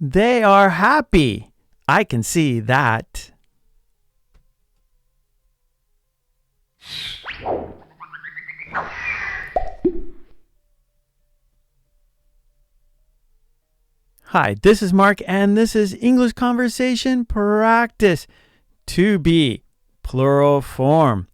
They are happy. I can see that. Hi, this is Mark, and this is English Conversation Practice. To be, plural form.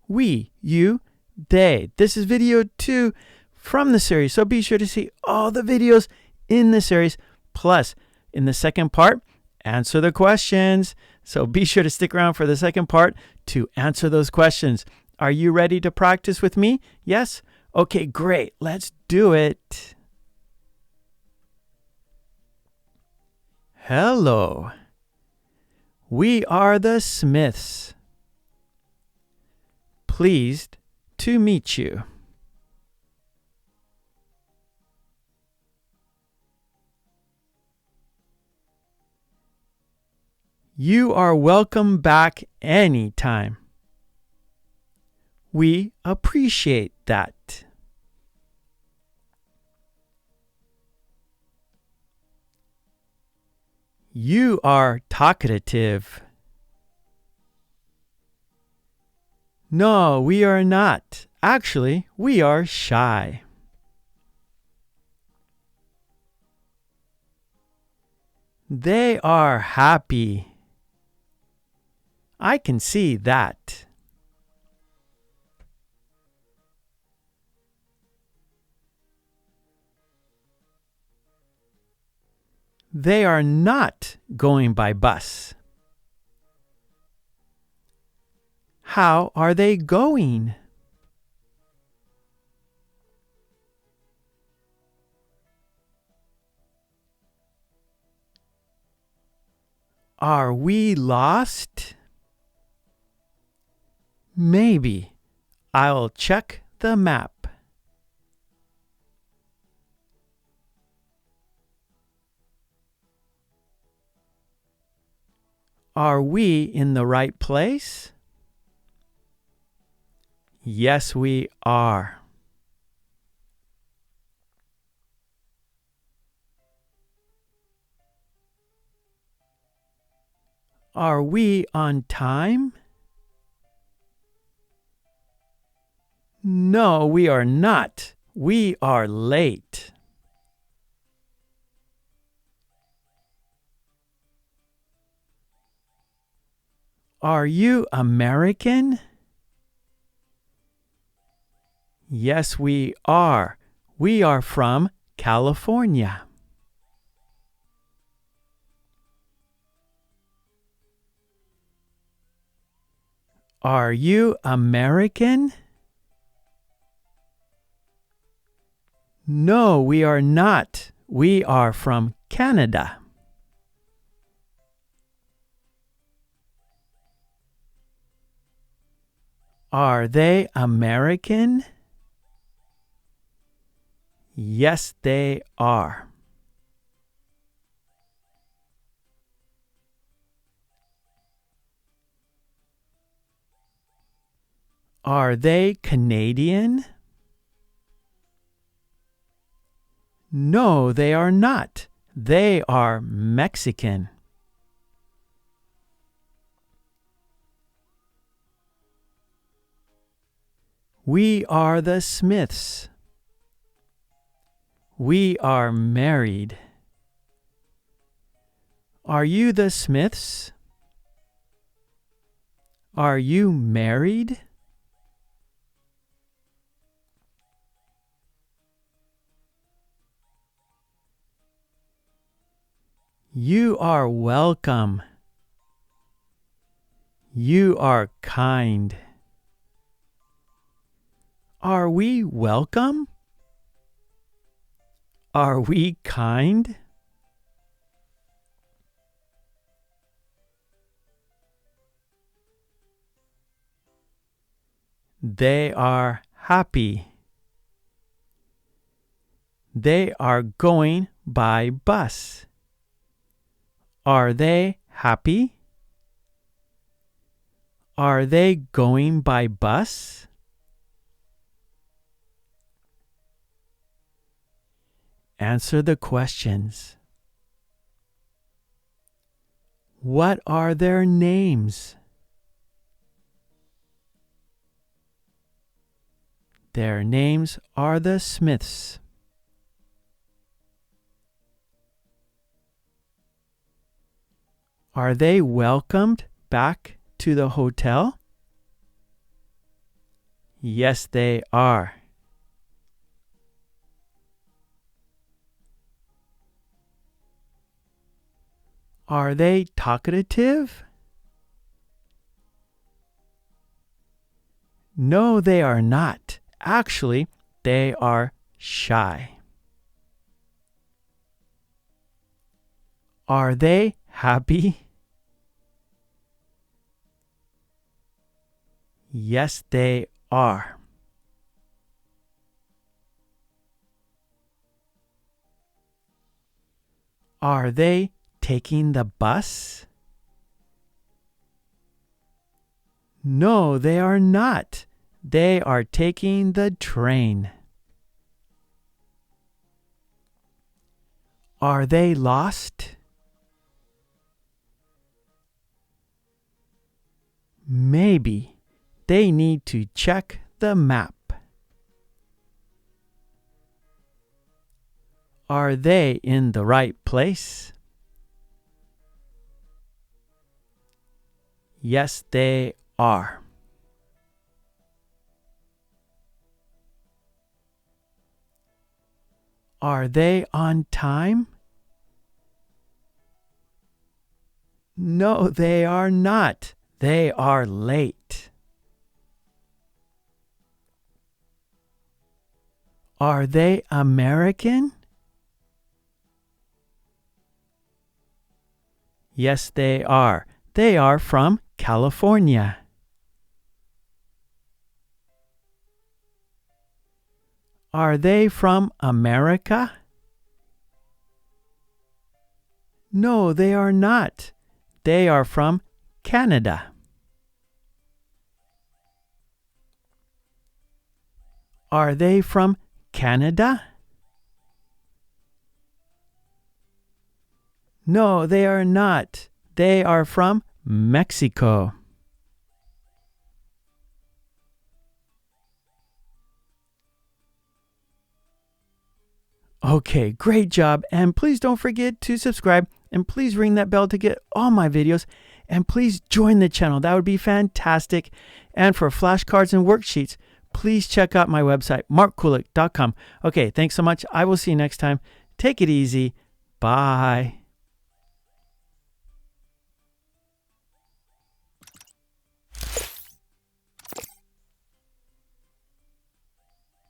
We, you, they. This is video 2 from the series, so be sure to see all the videos in the series. Plus, in the second part, answer the questions. So be sure to stick around for the second part to answer those questions. Are you ready to practice with me? Yes? Okay, great. Let's do it. Hello. We are the Smiths. Pleased to meet you. You are welcome back anytime. We appreciate that. You are talkative. No, we are not. Actually, we are shy. They are happy. I can see that. They are not going by bus. How are they going? Are we lost? Maybe. I'll check the map. Are we in the right place? Yes, we are. Are we on time? No, we are not. We are late. Are you American? Yes, we are. We are from California. Are you American? No, we are not. We are from Canada. Are they American? Yes, they are. Are they Canadian? No, they are not. They are Mexican. We are the Smiths. We are married. Are you the Smiths? Are you married? You are welcome. You are kind. Are we welcome? Are we kind? They are happy. They are going by bus. Are they happy? Are they going by bus? Answer the questions. What are their names? Their names are the Smiths. Are they welcomed back to the hotel? Yes, they are. Are they talkative? No, they are not. Actually, they are shy. Are they happy? Yes, they are. Are they taking the bus? No, they are not. They are taking the train. Are they lost? Maybe. They need to check the map. Are they in the right place? Yes, they are. Are they on time? No, they are not. They are late. Are they American? Yes, they are. They are from California. Are they from America? No, they are not. They are from Canada. Are they from Canada? No, they are not. They are from Mexico. Okay, great job. And please don't forget to subscribe and please ring that bell to get all my videos. And please join the channel. That would be fantastic. And for flashcards and worksheets, please check out my website, markkulek.com. Okay, thanks so much. I will see you next time. Take it easy. Bye.